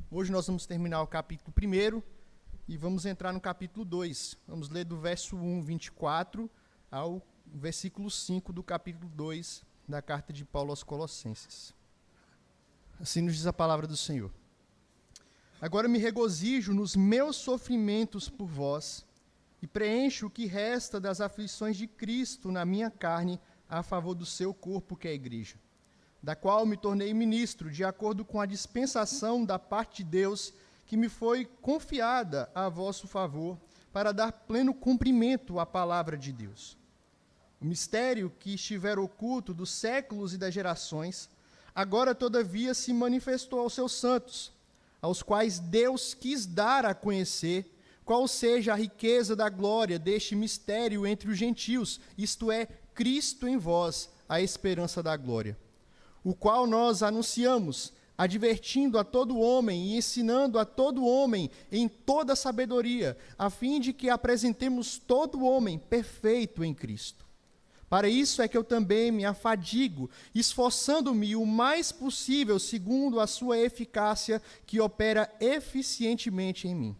Hoje nós vamos terminar o capítulo 1 e vamos entrar no capítulo 2. Vamos ler do verso 1, 24, ao versículo 5 do capítulo 2 da carta de Paulo aos Colossenses. Assim nos diz a palavra do Senhor. Agora me regozijo nos meus sofrimentos por vós e preencho o que resta das aflições de Cristo na minha carne a favor do seu corpo, que é a igreja, da qual me tornei ministro, de acordo com a dispensação da parte de Deus, que me foi confiada a vosso favor, para dar pleno cumprimento à palavra de Deus. O mistério que estiver oculto dos séculos e das gerações, agora todavia se manifestou aos seus santos, aos quais Deus quis dar a conhecer qual seja a riqueza da glória deste mistério entre os gentios, isto é, Cristo em vós, a esperança da glória, o qual nós anunciamos, advertindo a todo homem e ensinando a todo homem em toda sabedoria, a fim de que apresentemos todo homem perfeito em Cristo. Para isso é que eu também me afadigo, esforçando-me o mais possível segundo a sua eficácia, que opera eficientemente em mim.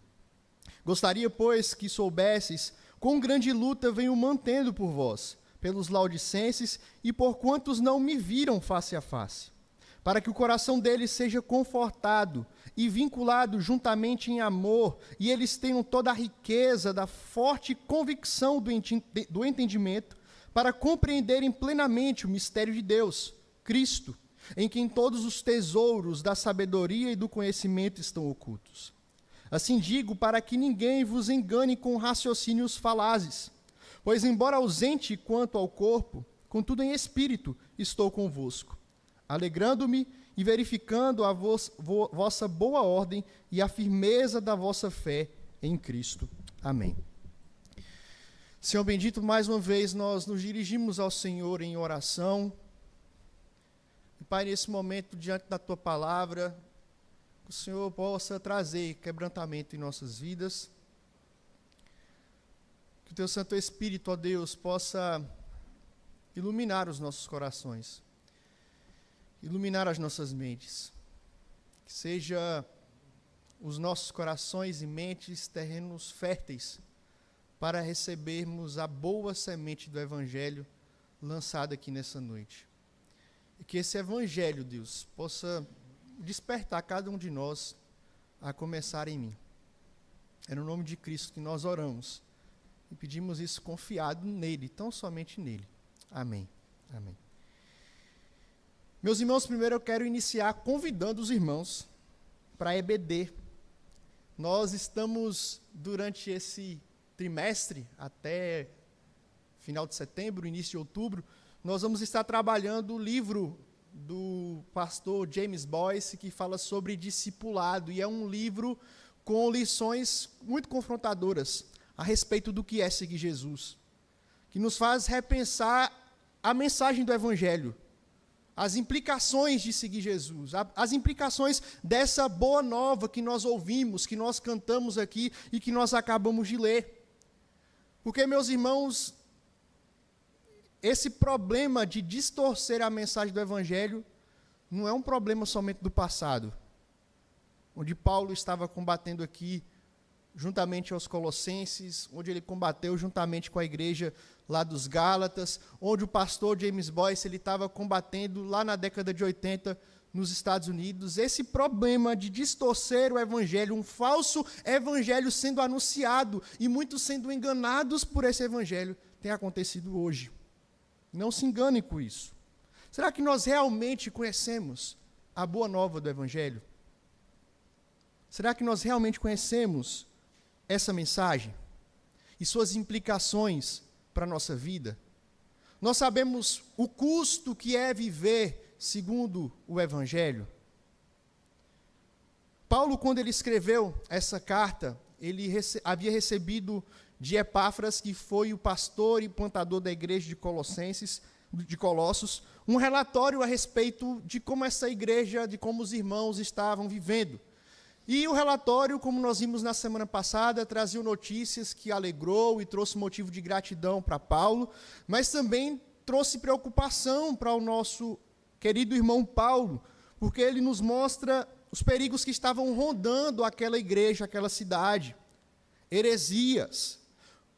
Gostaria, pois, que soubesses quão grande luta venho mantendo por vós, pelos laodicenses e por quantos não me viram face a face, para que o coração deles seja confortado e vinculado juntamente em amor, e eles tenham toda a riqueza da forte convicção do entendimento, para compreenderem plenamente o mistério de Deus, Cristo, em quem todos os tesouros da sabedoria e do conhecimento estão ocultos. Assim digo, para que ninguém vos engane com raciocínios falazes, pois, embora ausente quanto ao corpo, contudo em espírito estou convosco, alegrando-me e verificando a vossa boa ordem e a firmeza da vossa fé em Cristo. Amém. Senhor bendito, mais uma vez nós nos dirigimos ao Senhor em oração. E, Pai, nesse momento, diante da Tua palavra, que o Senhor possa trazer quebrantamento em nossas vidas. Que o Teu Santo Espírito, ó Deus, possa iluminar os nossos corações, iluminar as nossas mentes. Que seja os nossos corações e mentes terrenos férteis para recebermos a boa semente do Evangelho lançada aqui nessa noite. E que esse Evangelho, Deus, possa despertar cada um de nós a começar em mim. É no nome de Cristo que nós oramos e pedimos isso confiado nele, tão somente nele. Amém. Amém. Meus irmãos, primeiro eu quero iniciar convidando os irmãos para a EBD. Nós estamos, durante esse trimestre, até final de setembro, início de outubro, nós vamos estar trabalhando o livro do pastor James Boyce, que fala sobre discipulado, e é um livro com lições muito confrontadoras a respeito do que é seguir Jesus, que nos faz repensar a mensagem do Evangelho, as implicações de seguir Jesus, as implicações dessa boa nova que nós ouvimos, que nós cantamos aqui e que nós acabamos de ler. Porque, meus irmãos, esse problema de distorcer a mensagem do Evangelho não é um problema somente do passado, onde Paulo estava combatendo aqui juntamente aos Colossenses, onde ele combateu juntamente com a igreja lá dos Gálatas, onde o pastor James Boyce ele estava combatendo lá na década de 80 nos Estados Unidos. Esse problema de distorcer o Evangelho, um falso Evangelho sendo anunciado e muitos sendo enganados por esse Evangelho, tem acontecido hoje. Não se enganem com isso. Será que nós realmente conhecemos a boa nova do Evangelho? Será que nós realmente conhecemos essa mensagem e suas implicações para a nossa vida? Nós sabemos o custo que é viver segundo o Evangelho? Paulo, quando ele escreveu essa carta, ele havia recebido de Epáfras, que foi o pastor e plantador da igreja de Colossos, um relatório a respeito de como essa igreja, de como os irmãos estavam vivendo. E o relatório, como nós vimos na semana passada, trazia notícias que alegrou e trouxe motivo de gratidão para Paulo, mas também trouxe preocupação para o nosso querido irmão Paulo, porque ele nos mostra os perigos que estavam rondando aquela igreja, aquela cidade. Heresias,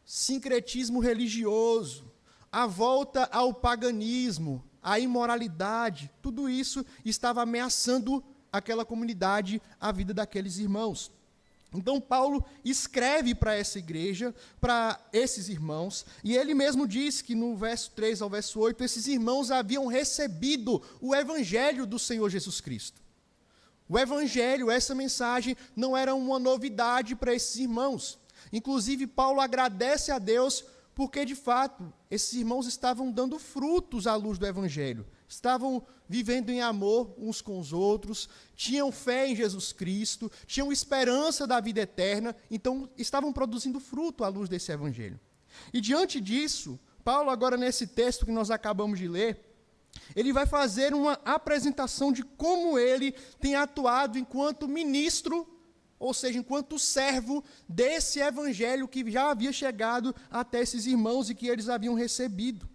sincretismo religioso, a volta ao paganismo, a imoralidade, tudo isso estava ameaçando aquela comunidade, a vida daqueles irmãos. Então Paulo escreve para essa igreja, para esses irmãos, e ele mesmo diz que no verso 3 ao verso 8, esses irmãos haviam recebido o evangelho do Senhor Jesus Cristo. O evangelho, essa mensagem, não era uma novidade para esses irmãos. Inclusive, Paulo agradece a Deus porque, de fato, esses irmãos estavam dando frutos à luz do evangelho. Estavam vivendo em amor uns com os outros, tinham fé em Jesus Cristo, tinham esperança da vida eterna, então estavam produzindo fruto à luz desse evangelho. E diante disso, Paulo, agora nesse texto que nós acabamos de ler, ele vai fazer uma apresentação de como ele tem atuado enquanto ministro, ou seja, enquanto servo desse evangelho que já havia chegado até esses irmãos e que eles haviam recebido.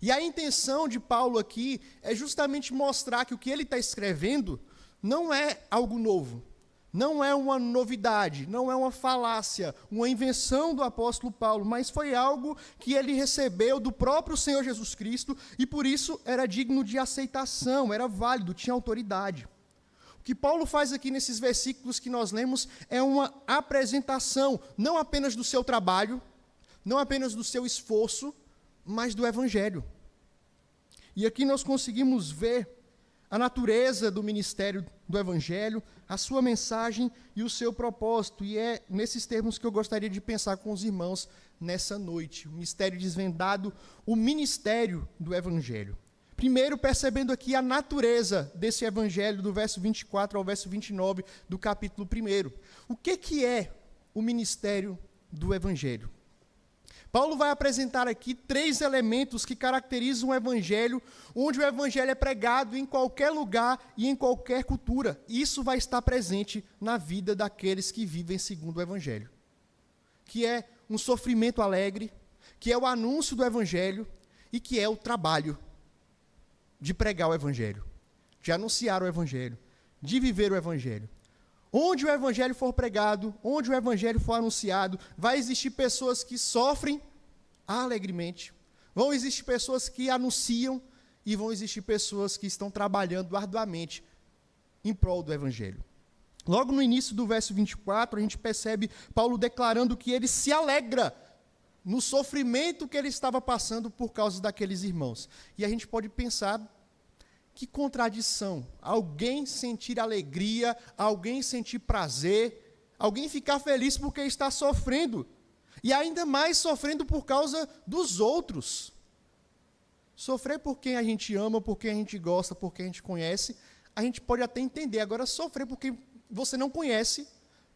E a intenção de Paulo aqui é justamente mostrar que o que ele está escrevendo não é algo novo, não é uma novidade, não é uma falácia, uma invenção do apóstolo Paulo, mas foi algo que ele recebeu do próprio Senhor Jesus Cristo e por isso era digno de aceitação, era válido, tinha autoridade. O que Paulo faz aqui nesses versículos que nós lemos é uma apresentação, não apenas do seu trabalho, não apenas do seu esforço, mas do evangelho. E aqui nós conseguimos ver a natureza do ministério do evangelho, a sua mensagem e o seu propósito. E é nesses termos que eu gostaria de pensar com os irmãos nessa noite. O mistério desvendado, o ministério do evangelho. Primeiro, percebendo aqui a natureza desse evangelho, do verso 24 ao verso 29 do capítulo 1. O que é o ministério do evangelho? Paulo vai apresentar aqui 3 elementos que caracterizam o evangelho, onde o evangelho é pregado em qualquer lugar e em qualquer cultura. Isso vai estar presente na vida daqueles que vivem segundo o evangelho. Que é um sofrimento alegre, que é o anúncio do evangelho e que é o trabalho de pregar o evangelho, de anunciar o evangelho, de viver o evangelho. Onde o evangelho for pregado, onde o evangelho for anunciado, vai existir pessoas que sofrem alegremente, vão existir pessoas que anunciam e vão existir pessoas que estão trabalhando arduamente em prol do evangelho. Logo no início do verso 24, a gente percebe Paulo declarando que ele se alegra no sofrimento que ele estava passando por causa daqueles irmãos. E a gente pode pensar, que contradição, alguém sentir alegria, alguém sentir prazer, alguém ficar feliz porque está sofrendo, e ainda mais sofrendo por causa dos outros. Sofrer por quem a gente ama, por quem a gente gosta, por quem a gente conhece, a gente pode até entender. Agora, sofrer por quem você não conhece,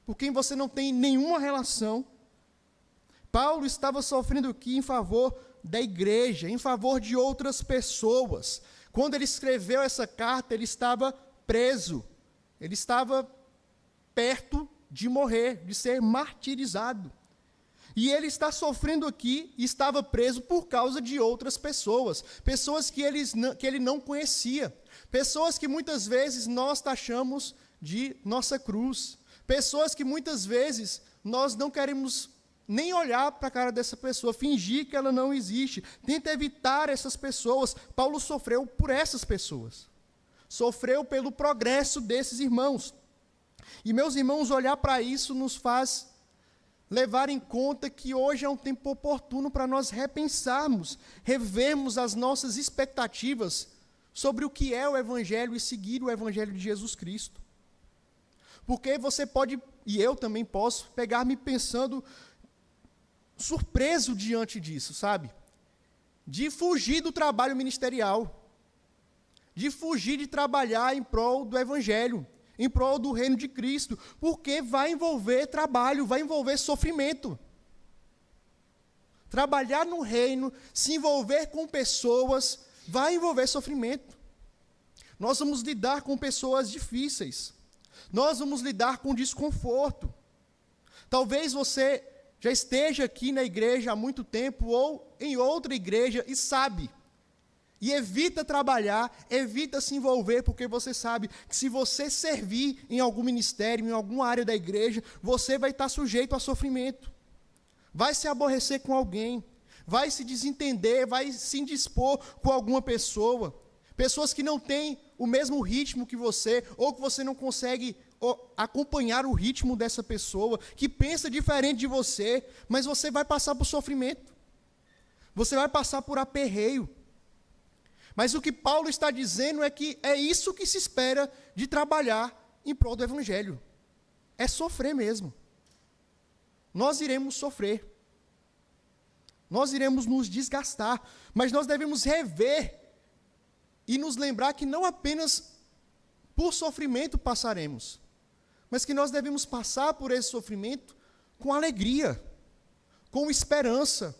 por quem você não tem nenhuma relação. Paulo estava sofrendo aqui em favor da igreja, em favor de outras pessoas. Quando ele escreveu essa carta, ele estava preso, ele estava perto de morrer, de ser martirizado. E ele está sofrendo aqui, estava preso por causa de outras pessoas, pessoas que ele não conhecia, pessoas que muitas vezes nós taxamos de nossa cruz, pessoas que muitas vezes nós não queremos nem olhar para a cara dessa pessoa, fingir que ela não existe, tenta evitar essas pessoas. Paulo sofreu por essas pessoas, sofreu pelo progresso desses irmãos. E, meus irmãos, olhar para isso nos faz levar em conta que hoje é um tempo oportuno para nós repensarmos, revermos as nossas expectativas sobre o que é o Evangelho e seguir o Evangelho de Jesus Cristo. Porque você pode, e eu também posso, pegar-me pensando surpreso diante disso, sabe? De fugir do trabalho ministerial, de fugir de trabalhar em prol do Evangelho, em prol do reino de Cristo, porque vai envolver trabalho, vai envolver sofrimento. Trabalhar no reino, se envolver com pessoas, vai envolver sofrimento. Nós vamos lidar com pessoas difíceis, nós vamos lidar com desconforto. Talvez você já esteja aqui na igreja há muito tempo ou em outra igreja e sabe. E evita trabalhar, evita se envolver, porque você sabe que se você servir em algum ministério, em alguma área da igreja, você vai estar sujeito a sofrimento. Vai se aborrecer com alguém, vai se desentender, vai se indispor com alguma pessoa. Pessoas que não têm o mesmo ritmo que você, ou que você não consegue acompanhar o ritmo dessa pessoa, que pensa diferente de você, mas você vai passar por sofrimento. Você vai passar por aperreio. Mas o que Paulo está dizendo é que é isso que se espera de trabalhar em prol do Evangelho. É sofrer mesmo. Nós iremos sofrer. Nós iremos nos desgastar. Mas nós devemos rever e nos lembrar que não apenas por sofrimento passaremos, mas que nós devemos passar por esse sofrimento com alegria, com esperança,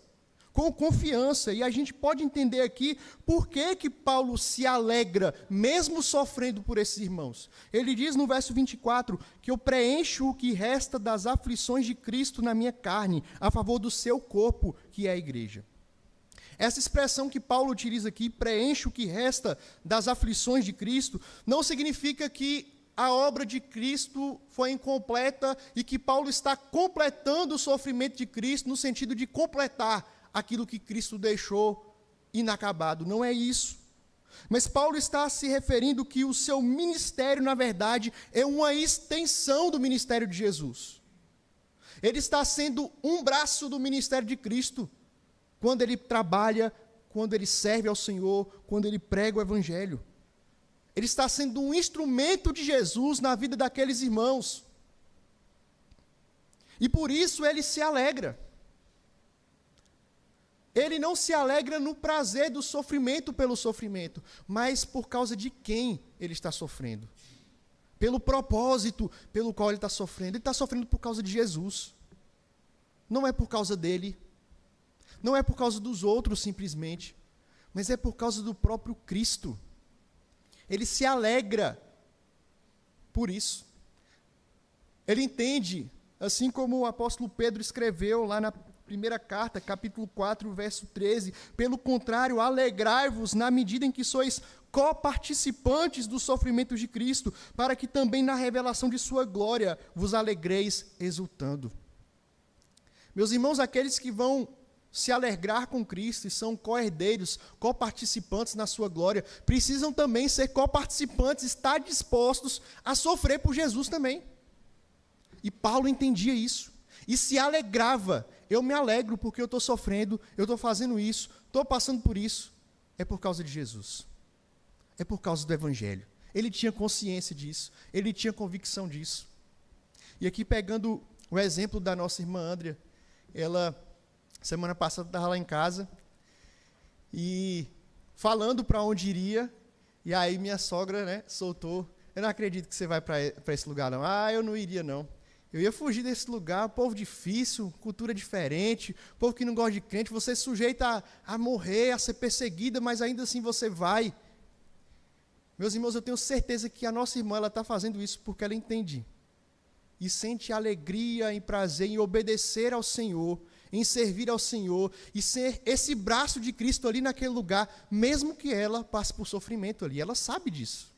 com confiança. E a gente pode entender aqui por que Paulo se alegra, mesmo sofrendo por esses irmãos. Ele diz no verso 24, que eu preencho o que resta das aflições de Cristo na minha carne, a favor do seu corpo, que é a igreja. Essa expressão que Paulo utiliza aqui, preenche o que resta das aflições de Cristo, não significa que a obra de Cristo foi incompleta e que Paulo está completando o sofrimento de Cristo no sentido de completar aquilo que Cristo deixou inacabado. Não é isso. Mas Paulo está se referindo que o seu ministério, na verdade, é uma extensão do ministério de Jesus. Ele está sendo um braço do ministério de Cristo, quando ele trabalha, quando ele serve ao Senhor, quando ele prega o Evangelho. Ele está sendo um instrumento de Jesus na vida daqueles irmãos. E por isso ele se alegra. Ele não se alegra no prazer do sofrimento pelo sofrimento, mas por causa de quem ele está sofrendo. Pelo propósito pelo qual ele está sofrendo. Ele está sofrendo por causa de Jesus. Não é por causa dele. Não é por causa dos outros simplesmente, mas é por causa do próprio Cristo. Ele se alegra por isso. Ele entende, assim como o apóstolo Pedro escreveu lá na primeira carta, capítulo 4, verso 13, pelo contrário, alegrai-vos na medida em que sois coparticipantes dos sofrimentos de Cristo, para que também na revelação de sua glória vos alegreis exultando. Meus irmãos, aqueles que vão se alegrar com Cristo e são co-herdeiros, coparticipantes na sua glória, precisam também ser coparticipantes, estar dispostos a sofrer por Jesus também. E Paulo entendia isso, e se alegrava. Eu me alegro porque eu estou sofrendo, eu estou fazendo isso, estou passando por isso. É por causa de Jesus. É por causa do Evangelho. Ele tinha consciência disso, ele tinha convicção disso. E aqui pegando o exemplo da nossa irmã Andrea, ela, semana passada, estava lá em casa, e falando para onde iria, e aí minha sogra, soltou, eu não acredito que você vai para esse lugar não. Eu não iria não. Eu ia fugir desse lugar, povo difícil, cultura diferente, povo que não gosta de crente, você é sujeita a morrer, a ser perseguida, mas ainda assim você vai. Meus irmãos, eu tenho certeza que a nossa irmã está fazendo isso porque ela entende. E sente alegria e prazer em obedecer ao Senhor, em servir ao Senhor, e ser esse braço de Cristo ali naquele lugar, mesmo que ela passe por sofrimento ali. Ela sabe disso.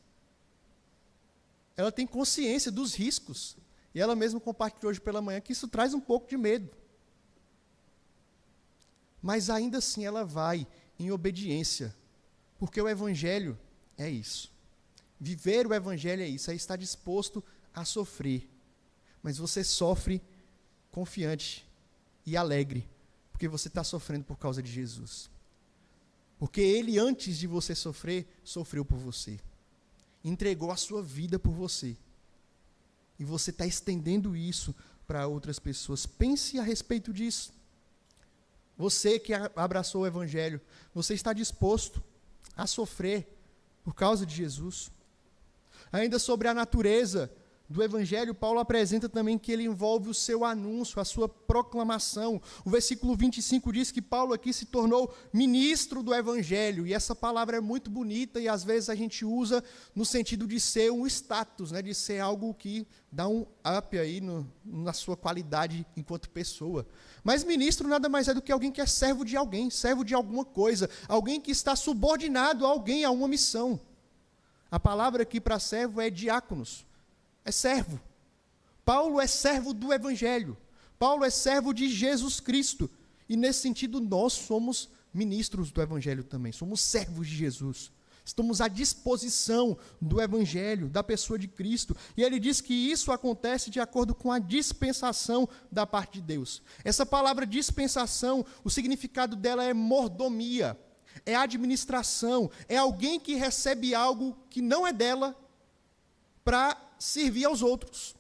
Ela tem consciência dos riscos. E ela mesma compartilhou hoje pela manhã que isso traz um pouco de medo. Mas ainda assim ela vai em obediência, porque o Evangelho é isso. Viver o Evangelho é isso, é estar disposto a sofrer. Mas você sofre confiante e alegre, porque você está sofrendo por causa de Jesus. Porque Ele, antes de você sofrer, sofreu por você. Entregou a sua vida por você. E você está estendendo isso para outras pessoas. Pense a respeito disso. Você que abraçou o Evangelho, você está disposto a sofrer por causa de Jesus? Ainda sobre a natureza do Evangelho, Paulo apresenta também que ele envolve o seu anúncio, a sua proclamação. O versículo 25 diz que Paulo aqui se tornou ministro do Evangelho, e essa palavra é muito bonita e às vezes a gente usa no sentido de ser um status, né, de ser algo que dá um up aí na sua qualidade enquanto pessoa. Mas ministro nada mais é do que alguém que é servo de alguém, servo de alguma coisa, alguém que está subordinado a alguém, a uma missão. A palavra aqui para servo é diáconos. É servo. Paulo é servo do Evangelho. Paulo é servo de Jesus Cristo. E nesse sentido, nós somos ministros do Evangelho também. Somos servos de Jesus. Estamos à disposição do Evangelho, da pessoa de Cristo. E ele diz que isso acontece de acordo com a dispensação da parte de Deus. Essa palavra dispensação, o significado dela é mordomia, é administração, é alguém que recebe algo que não é dela para servir aos outros.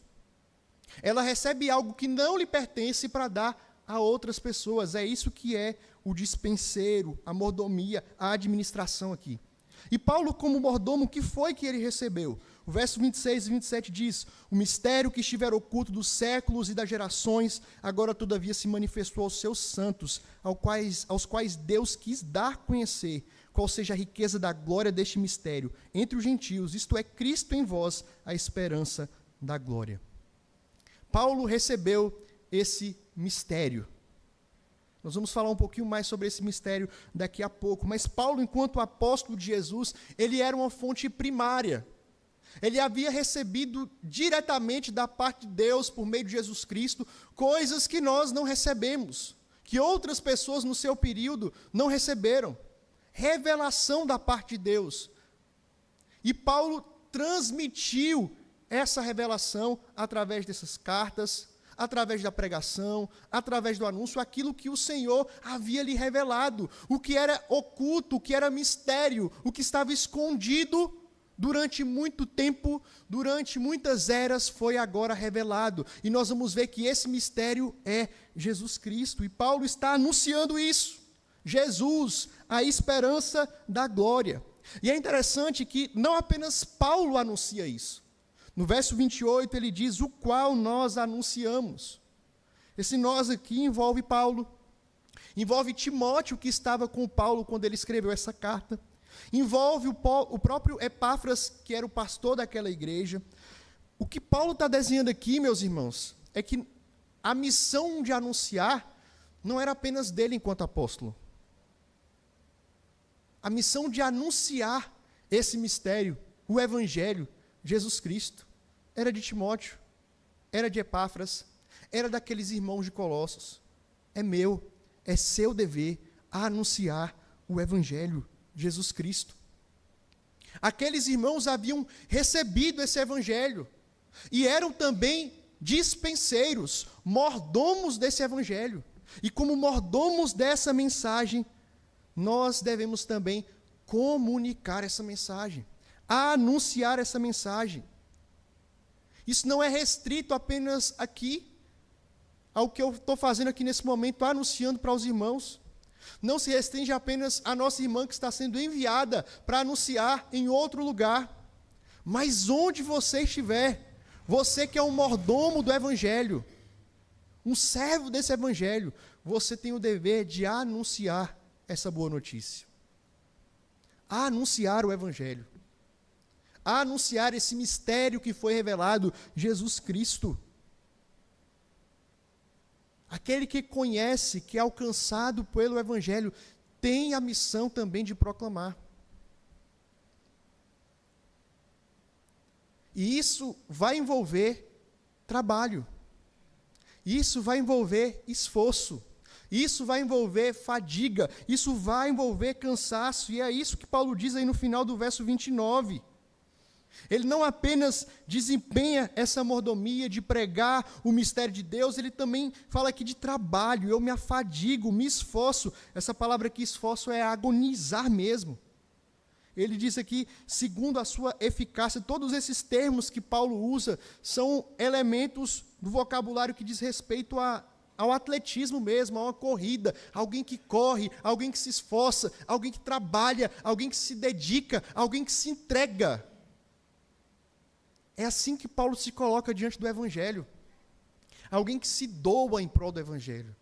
Ela recebe algo que não lhe pertence para dar a outras pessoas. É isso que é o dispenseiro, a mordomia, a administração aqui. E Paulo, como mordomo, o que foi que ele recebeu? O verso 26 e 27 diz: o mistério que estiver oculto dos séculos e das gerações, agora todavia se manifestou aos seus santos, aos quais Deus quis dar a conhecer qual seja a riqueza da glória deste mistério entre os gentios, isto é, Cristo em vós, a esperança da glória. Paulo recebeu esse mistério. Nós vamos falar um pouquinho mais sobre esse mistério daqui a pouco, mas Paulo, enquanto apóstolo de Jesus, ele era uma fonte primária. Ele havia recebido diretamente da parte de Deus, por meio de Jesus Cristo, coisas que nós não recebemos, que outras pessoas no seu período não receberam. Revelação da parte de Deus. E Paulo transmitiu essa revelação através dessas cartas, através da pregação, através do anúncio, aquilo que o Senhor havia lhe revelado, o que era oculto, o que era mistério, o que estava escondido durante muito tempo, durante muitas eras, foi agora revelado. E nós vamos ver que esse mistério é Jesus Cristo, e Paulo está anunciando isso. Jesus, a esperança da glória. E é interessante que não apenas Paulo anuncia isso. No verso 28 ele diz: o qual nós anunciamos. Esse nós aqui envolve Paulo, envolve Timóteo, que estava com Paulo quando ele escreveu essa carta, envolve o próprio Epáfras, que era o pastor daquela igreja. O que Paulo está desenhando aqui, meus irmãos, é que a missão de anunciar não era apenas dele enquanto apóstolo. A missão de anunciar esse mistério, o Evangelho, Jesus Cristo, era de Timóteo, era de Epáfras, era daqueles irmãos de Colossos. É meu, é seu dever anunciar o Evangelho, Jesus Cristo. Aqueles irmãos haviam recebido esse Evangelho e eram também dispenseiros, mordomos desse Evangelho. E como mordomos dessa mensagem, nós devemos também comunicar essa mensagem, anunciar essa mensagem. Isso não é restrito apenas aqui, ao que eu estou fazendo aqui nesse momento, anunciando para os irmãos. Não se restringe apenas a nossa irmã que está sendo enviada para anunciar em outro lugar. Mas onde você estiver, você que é um mordomo do Evangelho, um servo desse Evangelho, você tem o dever de anunciar essa boa notícia. A anunciar o Evangelho. A anunciar esse mistério que foi revelado, Jesus Cristo. Aquele que conhece, que é alcançado pelo Evangelho, tem a missão também de proclamar. E isso vai envolver trabalho. Isso vai envolver esforço. Isso vai envolver fadiga, isso vai envolver cansaço, e é isso que Paulo diz aí no final do verso 29. Ele não apenas desempenha essa mordomia de pregar o mistério de Deus, ele também fala aqui de trabalho. Eu me afadigo, me esforço. Essa palavra aqui, esforço, é agonizar mesmo. Ele diz aqui, segundo a sua eficácia. Todos esses termos que Paulo usa são elementos do vocabulário que diz respeito ao atletismo mesmo, a uma corrida, alguém que corre, alguém que se esforça, alguém que trabalha, alguém que se dedica, alguém que se entrega. É assim que Paulo se coloca diante do Evangelho. Alguém que se doa em prol do Evangelho.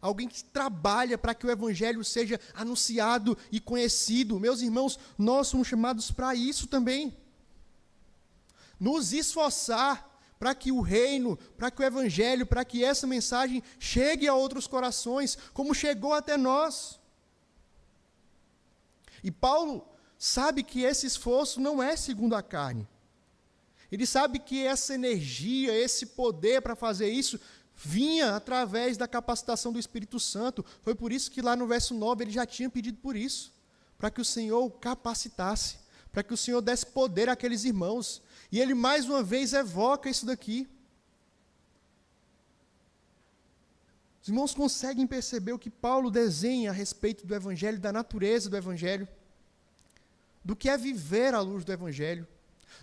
Alguém que trabalha para que o Evangelho seja anunciado e conhecido. Meus irmãos, nós somos chamados para isso também. Nos esforçar para que o reino, para que o Evangelho, para que essa mensagem chegue a outros corações, como chegou até nós. E Paulo sabe que esse esforço não é segundo a carne. Ele sabe que essa energia, esse poder para fazer isso, vinha através da capacitação do Espírito Santo. Foi por isso que lá no verso 9 ele já tinha pedido por isso, para que o Senhor o capacitasse, para que o Senhor desse poder àqueles irmãos. E ele mais uma vez evoca isso daqui. Os irmãos conseguem perceber o que Paulo desenha a respeito do Evangelho, da natureza do Evangelho, do que é viver à luz do Evangelho,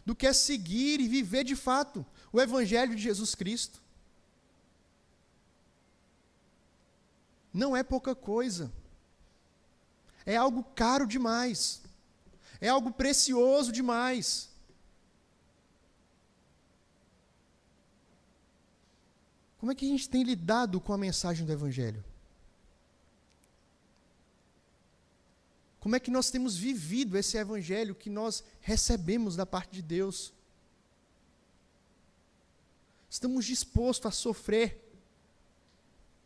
do que é seguir e viver de fato o Evangelho de Jesus Cristo. Não é pouca coisa. É algo caro demais. É algo precioso demais. Como é que a gente tem lidado com a mensagem do Evangelho? Como é que nós temos vivido esse Evangelho que nós recebemos da parte de Deus? Estamos dispostos a sofrer,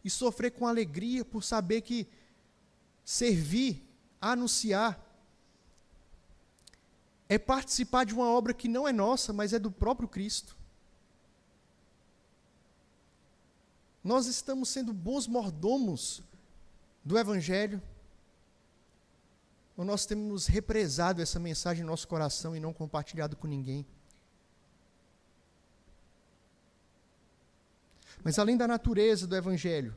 e sofrer com alegria por saber que servir, anunciar, é participar de uma obra que não é nossa, mas é do próprio Cristo. Nós estamos sendo bons mordomos do Evangelho, ou nós temos represado essa mensagem em nosso coração e não compartilhado com ninguém? Mas além da natureza do Evangelho,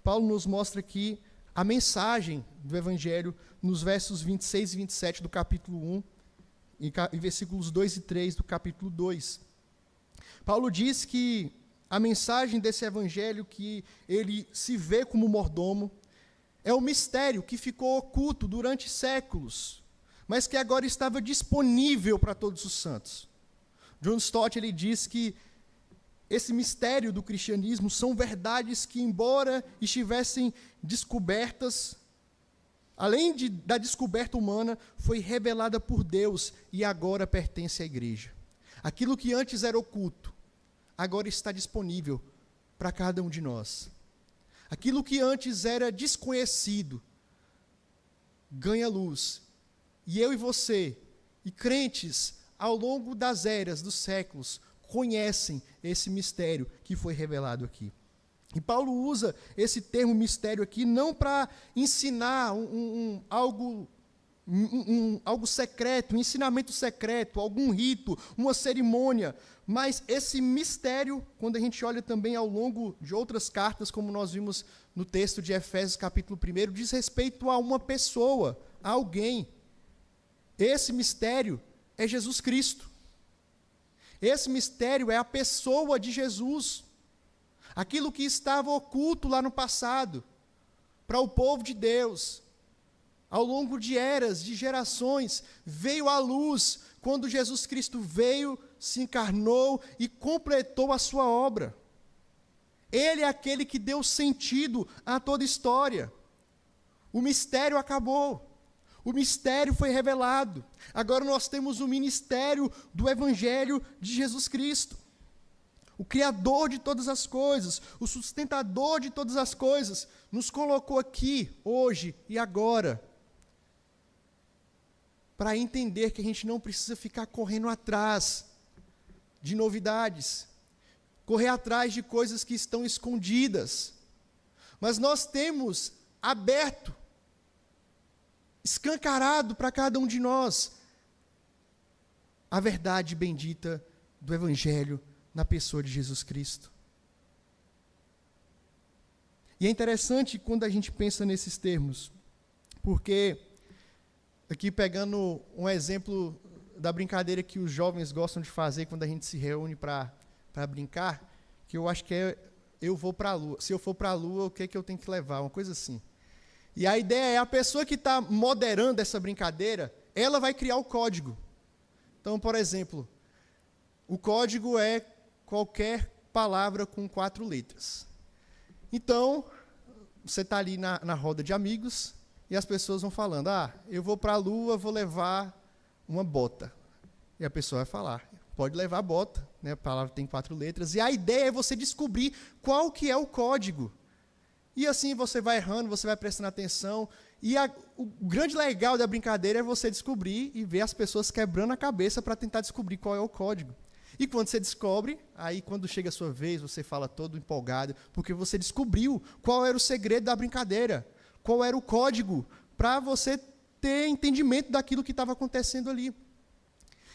Paulo nos mostra aqui a mensagem do Evangelho nos versos 26 e 27 do capítulo 1 e versículos 2 e 3 do capítulo 2. Paulo diz que a mensagem desse Evangelho que ele se vê como mordomo é um mistério que ficou oculto durante séculos, mas que agora estava disponível para todos os santos. John Stott ele diz que esse mistério do cristianismo são verdades que, embora estivessem descobertas, além da descoberta humana, foi revelada por Deus e agora pertence à igreja. Aquilo que antes era oculto, agora está disponível para cada um de nós. Aquilo que antes era desconhecido, ganha luz. E eu e você, e crentes, ao longo das eras, dos séculos, conhecem esse mistério que foi revelado aqui. E Paulo usa esse termo mistério aqui não para ensinar algo secreto, um ensinamento secreto, algum rito, uma cerimônia, mas esse mistério, quando a gente olha também ao longo de outras cartas, como nós vimos no texto de Efésios capítulo 1, diz respeito a uma pessoa, a alguém. Esse mistério é Jesus Cristo. Esse mistério é a pessoa de Jesus. Aquilo que estava oculto lá no passado, para o povo de Deus, ao longo de eras, de gerações, veio à luz quando Jesus Cristo veio, se encarnou e completou a sua obra. Ele é aquele que deu sentido a toda a história. O mistério acabou. O mistério foi revelado. Agora nós temos o ministério do Evangelho de Jesus Cristo. O Criador de todas as coisas, o sustentador de todas as coisas, nos colocou aqui, hoje e agora, para entender que a gente não precisa ficar correndo atrás de novidades, correr atrás de coisas que estão escondidas. Mas nós temos aberto, escancarado para cada um de nós a verdade bendita do Evangelho na pessoa de Jesus Cristo. E é interessante quando a gente pensa nesses termos, porque, aqui pegando um exemplo da brincadeira que os jovens gostam de fazer quando a gente se reúne para brincar, que eu acho que é, eu vou para a Lua. Se eu for para a Lua, o que é que eu tenho que levar? Uma coisa assim. E a ideia é a pessoa que está moderando essa brincadeira, ela vai criar o código. Então, por exemplo, O código é qualquer palavra com 4 letras. Então, você está ali na roda de amigos e as pessoas vão falando, eu vou para a Lua, vou levar uma bota. E a pessoa vai falar, pode levar a bota, né? A palavra tem 4 letras. E a ideia é você descobrir qual que é o código. E assim você vai errando, você vai prestando atenção. E o grande legal da brincadeira é você descobrir e ver as pessoas quebrando a cabeça para tentar descobrir qual é o código. E quando você descobre, aí quando chega a sua vez, você fala todo empolgado, porque você descobriu qual era o segredo da brincadeira, qual era o código, para você ter entendimento daquilo que estava acontecendo ali.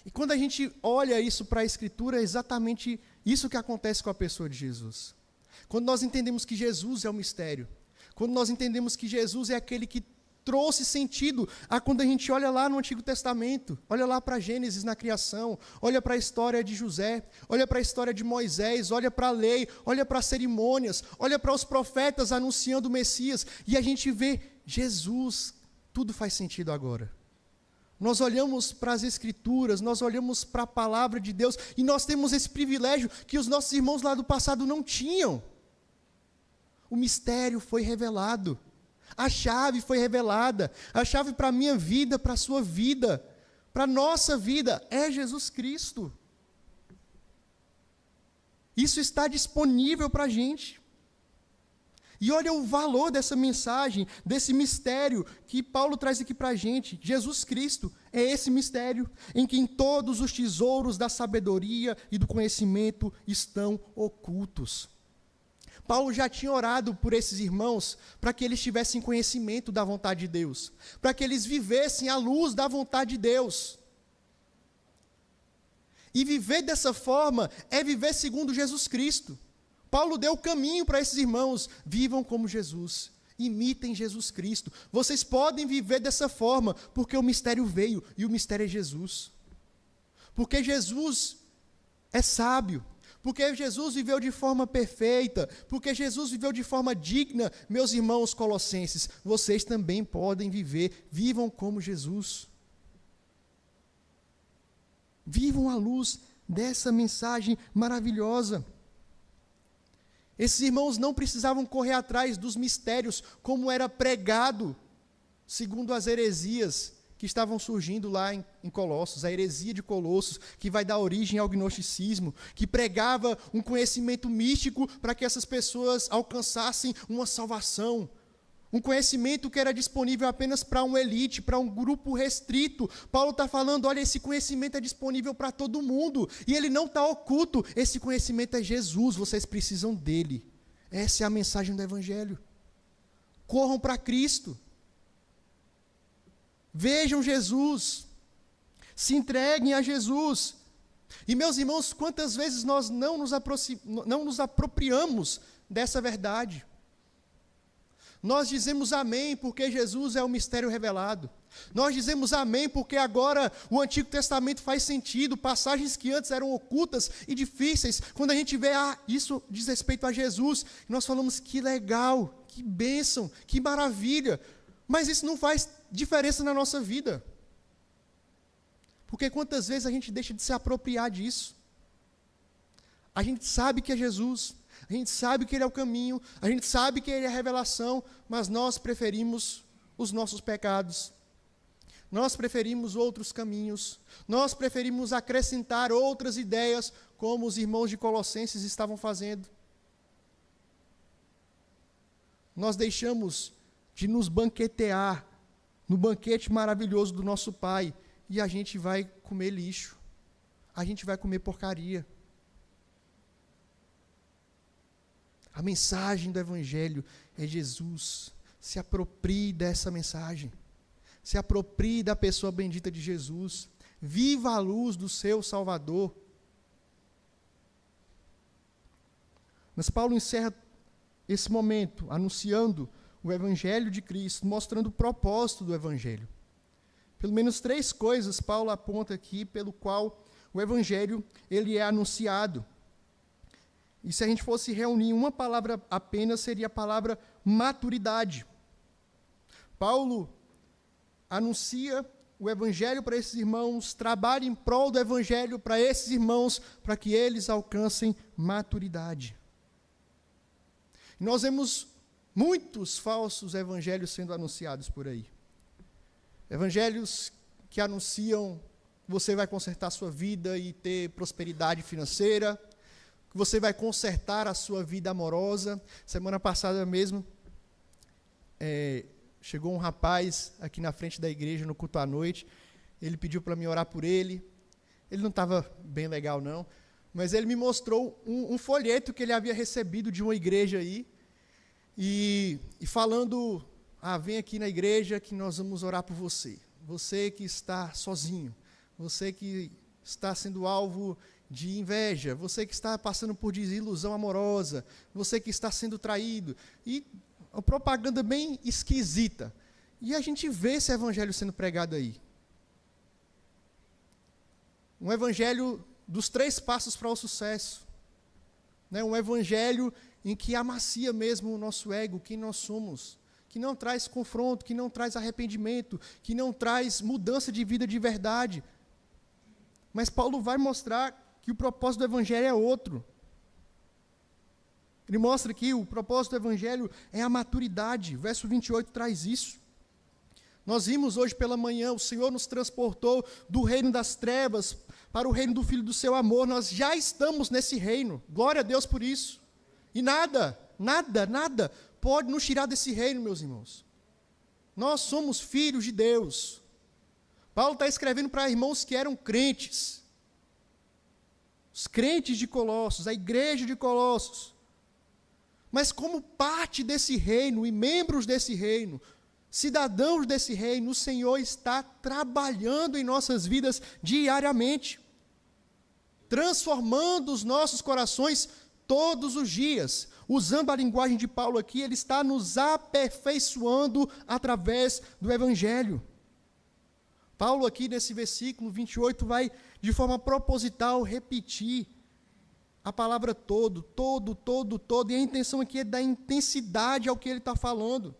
E quando a gente olha isso para a Escritura, é exatamente isso que acontece com a pessoa de Jesus. Quando nós entendemos que Jesus é o mistério, quando nós entendemos que Jesus é aquele que trouxe sentido a quando a gente olha lá no Antigo Testamento, olha lá para Gênesis na criação, olha para a história de José, olha para a história de Moisés, olha para a lei, olha para as cerimônias, olha para os profetas anunciando o Messias, e a gente vê Jesus, tudo faz sentido agora. Nós olhamos para as Escrituras, nós olhamos para a palavra de Deus, e nós temos esse privilégio que os nossos irmãos lá do passado não tinham. O mistério foi revelado. A chave foi revelada. A chave para a minha vida, para a sua vida, para a nossa vida, é Jesus Cristo. Isso está disponível para a gente. E olha o valor dessa mensagem, desse mistério que Paulo traz aqui para a gente. Jesus Cristo é esse mistério em que todos os tesouros da sabedoria e do conhecimento estão ocultos. Paulo já tinha orado por esses irmãos para que eles tivessem conhecimento da vontade de Deus, para que eles vivessem à luz da vontade de Deus. E viver dessa forma é viver segundo Jesus Cristo. Paulo deu o caminho para esses irmãos, vivam como Jesus, imitem Jesus Cristo. Vocês podem viver dessa forma, porque o mistério veio, e o mistério é Jesus. Porque Jesus é sábio, porque Jesus viveu de forma perfeita, porque Jesus viveu de forma digna, meus irmãos colossenses, vocês também podem viver, vivam como Jesus. Vivam à luz dessa mensagem maravilhosa. Esses irmãos não precisavam correr atrás dos mistérios, como era pregado, segundo as heresias que estavam surgindo lá em Colossos, a heresia de Colossos, que vai dar origem ao gnosticismo, que pregava um conhecimento místico para que essas pessoas alcançassem uma salvação. Um conhecimento que era disponível apenas para uma elite, para um grupo restrito. Paulo está falando, olha, esse conhecimento é disponível para todo mundo, e ele não está oculto, esse conhecimento é Jesus, vocês precisam dele. Essa é a mensagem do Evangelho. Corram para Cristo. Vejam Jesus, se entreguem a Jesus. E meus irmãos, quantas vezes nós não nos apropriamos dessa verdade? Nós dizemos amém porque Jesus é o mistério revelado. Nós dizemos amém porque agora o Antigo Testamento faz sentido, passagens que antes eram ocultas e difíceis, quando a gente vê, isso diz respeito a Jesus, nós falamos, que legal, que bênção, que maravilha, mas isso não faz diferença na nossa vida. Porque quantas vezes a gente deixa de se apropriar disso? A gente sabe que é Jesus, a gente sabe que Ele é o caminho, a gente sabe que Ele é a revelação, mas nós preferimos os nossos pecados, nós preferimos outros caminhos, nós preferimos acrescentar outras ideias, como os irmãos de Colossenses estavam fazendo. Nós deixamos de nos banquetear no banquete maravilhoso do nosso Pai, e a gente vai comer lixo, a gente vai comer porcaria. A mensagem do Evangelho é Jesus. Se aproprie dessa mensagem. Se aproprie da pessoa bendita de Jesus. Viva a luz do seu Salvador. Mas Paulo encerra esse momento anunciando o Evangelho de Cristo, mostrando o propósito do Evangelho. Pelo menos 3 coisas Paulo aponta aqui pelo qual o Evangelho ele é anunciado. E se a gente fosse reunir uma palavra apenas, seria a palavra maturidade. Paulo anuncia o evangelho para esses irmãos, trabalhe em prol do evangelho para esses irmãos, para que eles alcancem maturidade. Nós vemos muitos falsos evangelhos sendo anunciados por aí. Evangelhos que anunciam que você vai consertar a sua vida e ter prosperidade financeira, que você vai consertar a sua vida amorosa. Semana passada mesmo, chegou um rapaz aqui na frente da igreja, no culto à noite. Ele pediu para mim orar por ele. Ele não estava bem legal, não. Mas ele me mostrou um folheto que ele havia recebido de uma igreja aí. E falando, vem aqui na igreja que nós vamos orar por você. Você que está sozinho. Você que está sendo alvo de inveja. Você que está passando por desilusão amorosa. Você que está sendo traído. E uma propaganda bem esquisita. E a gente vê esse evangelho sendo pregado aí. Um evangelho dos 3 passos para o sucesso. Né? Um evangelho em que amacia mesmo o nosso ego, quem nós somos. Que não traz confronto, que não traz arrependimento, que não traz mudança de vida de verdade. Mas Paulo vai mostrar que o propósito do evangelho é outro. Ele mostra que o propósito do evangelho é a maturidade. O verso 28 traz isso. Nós vimos hoje pela manhã, o Senhor nos transportou do reino das trevas para o reino do Filho do seu amor. Nós já estamos nesse reino. Glória a Deus por isso. E nada pode nos tirar desse reino, meus irmãos. Nós somos filhos de Deus. Paulo está escrevendo para irmãos que eram crentes. Os crentes de Colossos, a igreja de Colossos. Mas como parte desse reino e membros desse reino, cidadãos desse reino, o Senhor está trabalhando em nossas vidas diariamente, transformando os nossos corações todos os dias. Usando a linguagem de Paulo aqui, ele está nos aperfeiçoando através do evangelho. Paulo aqui nesse versículo 28 vai de forma proposital repetir a palavra todo, e a intenção aqui é dar intensidade ao que ele está falando.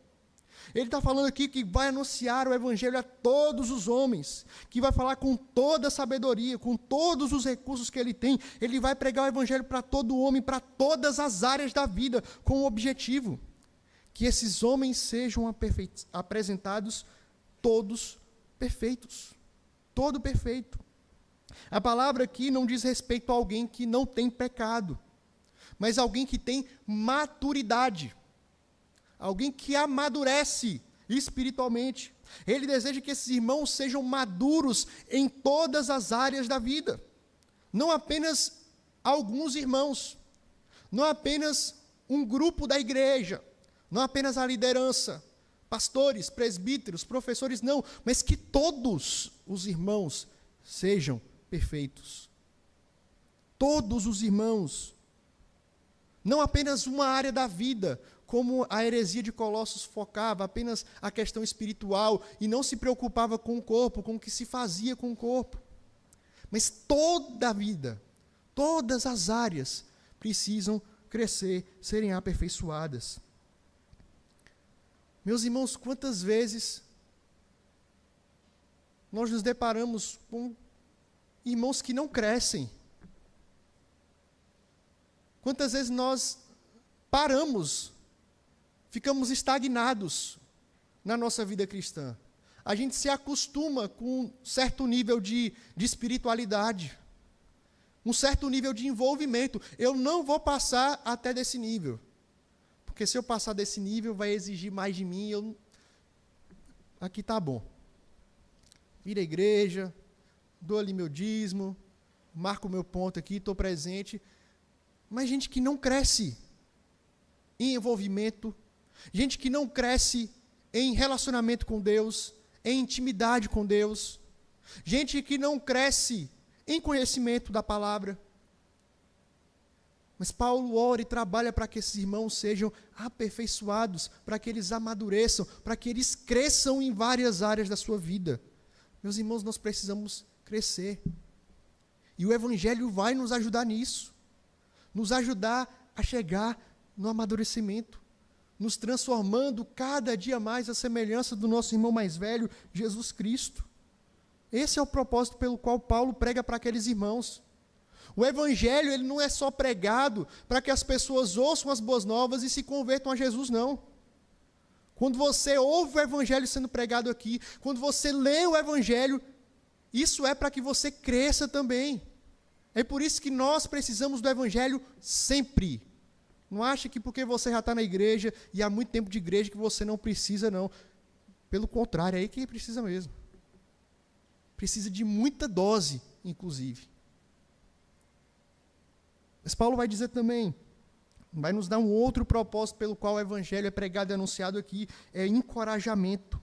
Ele está falando aqui que vai anunciar o evangelho a todos os homens, que vai falar com toda a sabedoria, com todos os recursos que ele tem. Ele vai pregar o evangelho para todo homem, para todas as áreas da vida, com o objetivo que esses homens sejam apresentados todos perfeitos. Todo perfeito. A palavra aqui não diz respeito a alguém que não tem pecado, mas alguém que tem maturidade. Alguém que amadurece espiritualmente. Ele deseja que esses irmãos sejam maduros em todas as áreas da vida. Não apenas alguns irmãos. Não apenas um grupo da igreja. Não apenas a liderança. Pastores, presbíteros, professores, não. Mas que todos os irmãos sejam perfeitos. Todos os irmãos. Não apenas uma área da vida, como a heresia de Colossos focava, apenas a questão espiritual, e não se preocupava com o corpo, com o que se fazia com o corpo. Mas toda a vida, todas as áreas precisam crescer, serem aperfeiçoadas. Meus irmãos, quantas vezes nós nos deparamos com irmãos que não crescem? Quantas vezes nós paramos, ficamos estagnados na nossa vida cristã? A gente se acostuma com um certo nível de espiritualidade, um certo nível de envolvimento. Eu não vou passar até desse nível, porque se eu passar desse nível vai exigir mais de mim. Aqui está bom. Ir à igreja, dou ali meu dízimo, marco o meu ponto aqui, estou presente. Mas gente que não cresce em envolvimento, gente que não cresce em relacionamento com Deus, em intimidade com Deus, gente que não cresce em conhecimento da palavra. Mas Paulo ora e trabalha para que esses irmãos sejam aperfeiçoados, para que eles amadureçam, para que eles cresçam em várias áreas da sua vida. Meus irmãos, nós precisamos crescer. E o evangelho vai nos ajudar nisso. Nos ajudar a chegar no amadurecimento, nos transformando cada dia mais à semelhança do nosso irmão mais velho, Jesus Cristo. Esse é o propósito pelo qual Paulo prega para aqueles irmãos. O evangelho, ele não é só pregado para que as pessoas ouçam as boas novas e se convertam a Jesus, não. Quando você ouve o evangelho sendo pregado aqui, quando você lê o evangelho, isso é para que você cresça também. É por isso que nós precisamos do evangelho sempre. Não acha que porque você já está na igreja e há muito tempo de igreja que você não precisa, não. Pelo contrário, é aí que precisa mesmo. Precisa de muita dose, inclusive. Mas Paulo vai dizer também, vai nos dar um outro propósito pelo qual o evangelho é pregado e anunciado aqui, é encorajamento.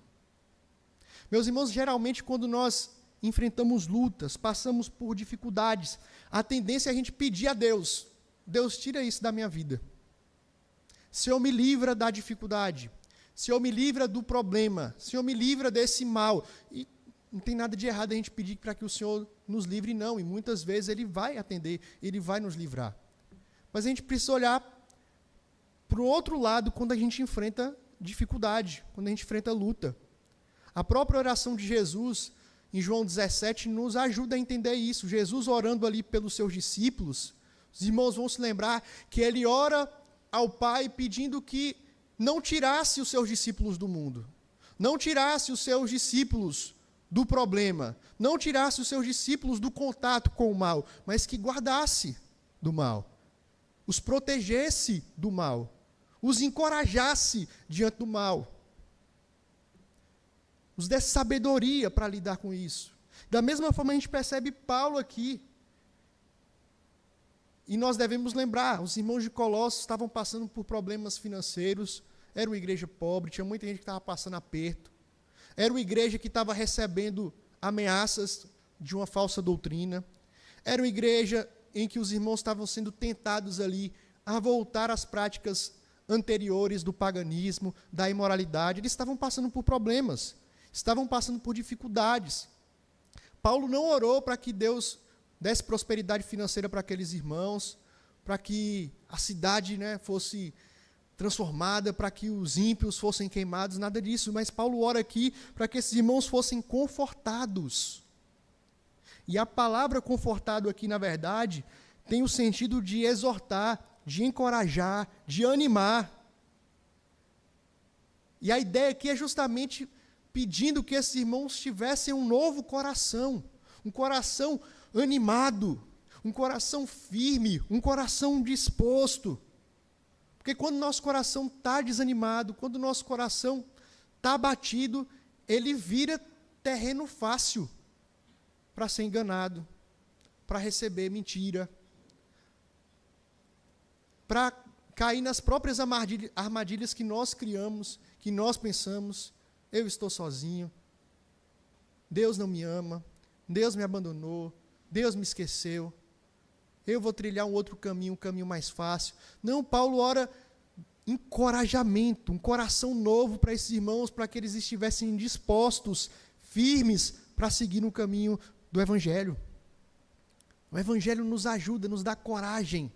Meus irmãos, geralmente quando nós enfrentamos lutas, passamos por dificuldades, a tendência é a gente pedir a Deus, Deus, tira isso da minha vida. Senhor, me livra da dificuldade. Senhor, me livra do problema. Senhor, me livra desse mal. E não tem nada de errado a gente pedir para que o Senhor nos livre, não. E muitas vezes Ele vai atender, Ele vai nos livrar. Mas a gente precisa olhar para o outro lado quando a gente enfrenta dificuldade, quando a gente enfrenta luta. A própria oração de Jesus, em João 17, nos ajuda a entender isso. Jesus orando ali pelos seus discípulos, os irmãos vão se lembrar que Ele ora ao Pai pedindo que não tirasse os seus discípulos do mundo, não tirasse os seus discípulos do problema, não tirasse os seus discípulos do contato com o mal, mas que guardasse do mal, os protegesse do mal, os encorajasse diante do mal, os desse sabedoria para lidar com isso. Da mesma forma a gente percebe Paulo aqui, e nós devemos lembrar, os irmãos de Colossos estavam passando por problemas financeiros, era uma igreja pobre, tinha muita gente que estava passando aperto, era uma igreja que estava recebendo ameaças de uma falsa doutrina, era uma igreja em que os irmãos estavam sendo tentados ali a voltar às práticas anteriores do paganismo, da imoralidade, eles estavam passando por problemas, estavam passando por dificuldades. Paulo não orou para que Deus desse prosperidade financeira para aqueles irmãos, para que a cidade, fosse transformada, para que os ímpios fossem queimados, nada disso. Mas Paulo ora aqui para que esses irmãos fossem confortados. E a palavra confortado aqui, na verdade, tem o sentido de exortar, de encorajar, de animar. E a ideia aqui é justamente pedindo que esses irmãos tivessem um novo coração, um coração animado, um coração firme, um coração disposto. Porque quando o nosso coração está desanimado, quando o nosso coração está abatido, ele vira terreno fácil para ser enganado, para receber mentira, para cair nas próprias armadilhas que nós criamos, que nós pensamos, eu estou sozinho, Deus não me ama, Deus me abandonou, Deus me esqueceu, eu vou trilhar um outro caminho, um caminho mais fácil. Não, Paulo ora encorajamento, um coração novo para esses irmãos, para que eles estivessem dispostos, firmes, para seguir no caminho do Evangelho. O Evangelho nos ajuda, nos dá coragem,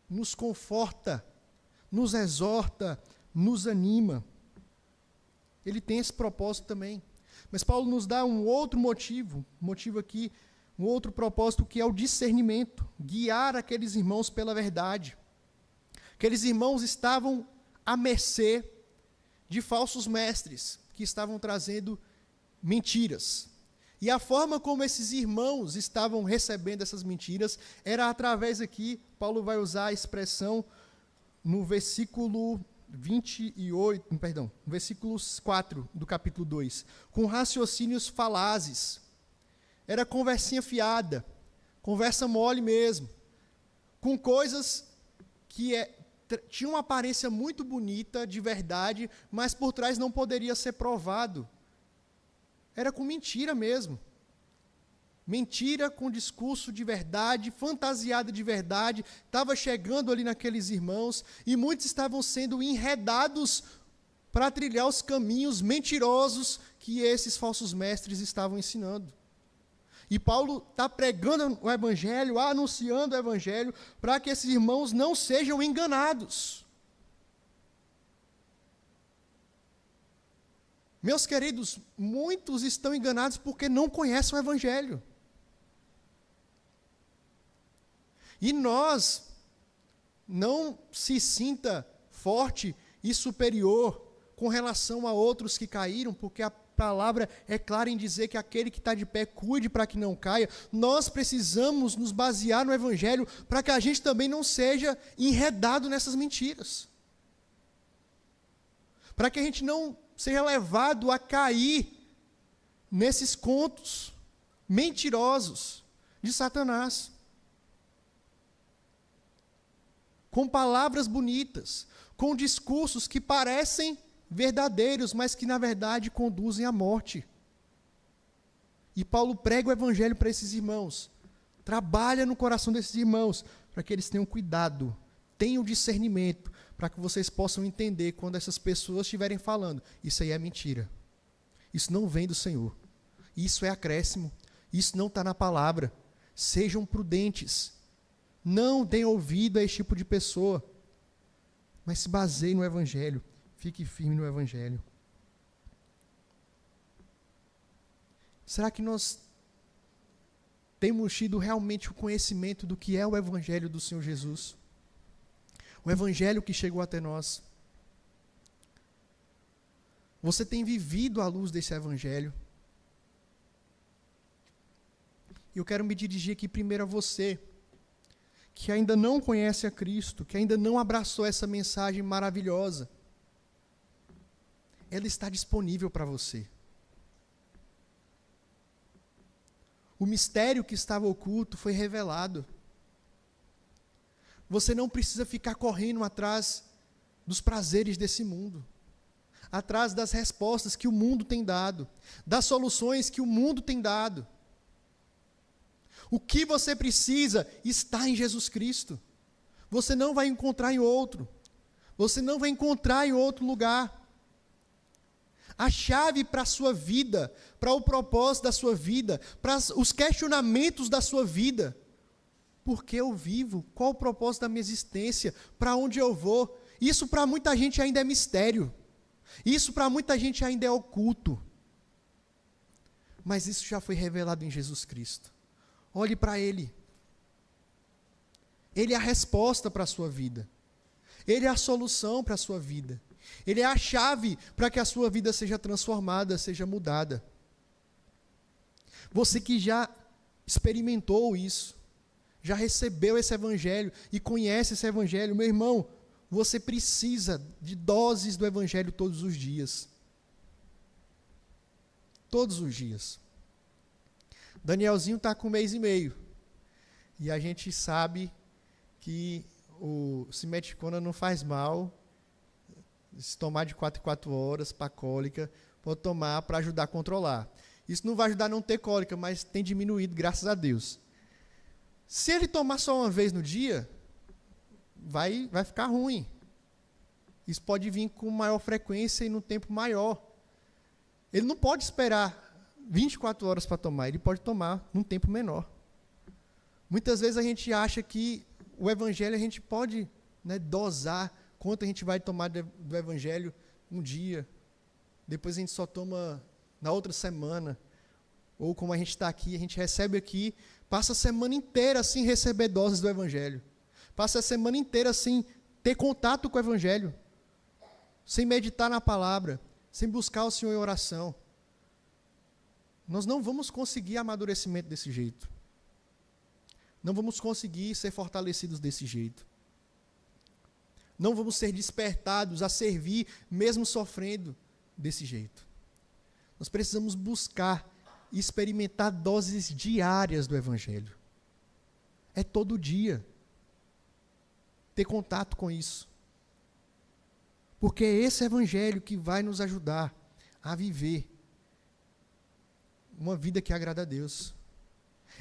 nos conforta, nos exorta, nos anima. Ele tem esse propósito também. Mas Paulo nos dá um outro motivo aqui, um outro propósito, que é o discernimento, guiar aqueles irmãos pela verdade. Aqueles irmãos estavam à mercê de falsos mestres, que estavam trazendo mentiras. E a forma como esses irmãos estavam recebendo essas mentiras era através aqui, Paulo vai usar a expressão no versículo 4 do capítulo 2, com raciocínios falazes. Era conversinha fiada, conversa mole mesmo, com coisas que tinham uma aparência muito bonita, de verdade, mas por trás não poderia ser provado. Era com mentira mesmo. Mentira com discurso de verdade, fantasiada de verdade, estava chegando ali naqueles irmãos, e muitos estavam sendo enredados para trilhar os caminhos mentirosos que esses falsos mestres estavam ensinando. E Paulo está pregando o Evangelho, anunciando o Evangelho, para que esses irmãos não sejam enganados. Meus queridos, muitos estão enganados porque não conhecem o Evangelho. E nós, não se sinta forte e superior com relação a outros que caíram, porque a palavra é clara em dizer que aquele que está de pé, cuide para que não caia. Nós precisamos nos basear no Evangelho para que a gente também não seja enredado nessas mentiras. Para que a gente não seja levado a cair nesses contos mentirosos de Satanás. Com palavras bonitas, com discursos que parecem verdadeiros, mas que na verdade conduzem à morte. E Paulo prega o Evangelho para esses irmãos, trabalha no coração desses irmãos, para que eles tenham cuidado, tenham discernimento, para que vocês possam entender quando essas pessoas estiverem falando, isso aí é mentira, isso não vem do Senhor, isso é acréscimo, isso não está na palavra. Sejam prudentes, não deem ouvido a esse tipo de pessoa, mas se baseiem no Evangelho, fique firme no Evangelho. Será que nós temos tido realmente o conhecimento do que é o Evangelho do Senhor Jesus? O Evangelho que chegou até nós. Você tem vivido à luz desse Evangelho? E eu quero me dirigir aqui primeiro a você, que ainda não conhece a Cristo, que ainda não abraçou essa mensagem maravilhosa. Ela está disponível para você. O mistério que estava oculto foi revelado. Você não precisa ficar correndo atrás dos prazeres desse mundo, atrás das respostas que o mundo tem dado, das soluções que o mundo tem dado. O que você precisa está em Jesus Cristo. Você não vai encontrar em outro. Você não vai encontrar em outro lugar. A chave para a sua vida, para o propósito da sua vida, para os questionamentos da sua vida. Por que eu vivo? Qual o propósito da minha existência? Para onde eu vou? Isso para muita gente ainda é mistério. Isso para muita gente ainda é oculto. Mas isso já foi revelado em Jesus Cristo. Olhe para Ele. Ele é a resposta para a sua vida. Ele é a solução para a sua vida. Ele é a chave para que a sua vida seja transformada, seja mudada. Você que já experimentou isso, já recebeu esse Evangelho e conhece esse Evangelho, meu irmão, você precisa de doses do Evangelho todos os dias. Todos os dias. Danielzinho está com 1 mês e meio. E a gente sabe que o simeticona não faz mal. Se tomar de 4 em 4 horas para cólica, pode tomar para ajudar a controlar. Isso não vai ajudar a não ter cólica, mas tem diminuído, graças a Deus. Se ele tomar só uma vez no dia, vai ficar ruim. Isso pode vir com maior frequência e num tempo maior. Ele não pode esperar 24 horas para tomar, ele pode tomar num tempo menor. Muitas vezes a gente acha que o Evangelho a gente pode, dosar quanto a gente vai tomar do Evangelho um dia, depois a gente só toma na outra semana, ou como a gente está aqui, a gente recebe aqui, passa a semana inteira sem receber doses do Evangelho, passa a semana inteira sem ter contato com o Evangelho, sem meditar na palavra, sem buscar o Senhor em oração. Nós não vamos conseguir amadurecimento desse jeito. Não vamos conseguir ser fortalecidos desse jeito. Não vamos ser despertados a servir, mesmo sofrendo desse jeito. Nós precisamos buscar e experimentar doses diárias do Evangelho. É todo dia. Ter contato com isso. Porque é esse Evangelho que vai nos ajudar a viver uma vida que agrada a Deus.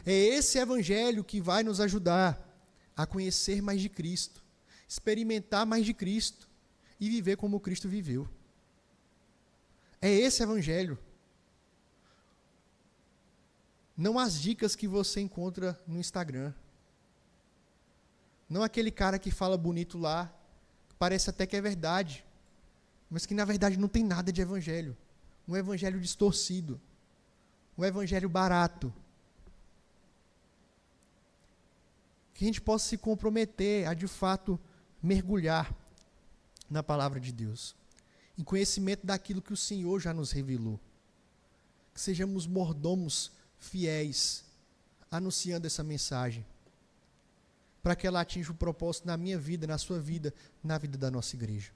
É esse Evangelho que vai nos ajudar a conhecer mais de Cristo, experimentar mais de Cristo e viver como Cristo viveu. É esse Evangelho. Não as dicas que você encontra no Instagram. Não aquele cara que fala bonito lá, parece até que é verdade, mas que na verdade não tem nada de Evangelho. um evangelho distorcido, um evangelho barato. Que a gente possa se comprometer a, de fato, mergulhar na palavra de Deus, em conhecimento daquilo que o Senhor já nos revelou. Que sejamos mordomos fiéis, anunciando essa mensagem, para que ela atinja o propósito na minha vida, na sua vida, na vida da nossa igreja.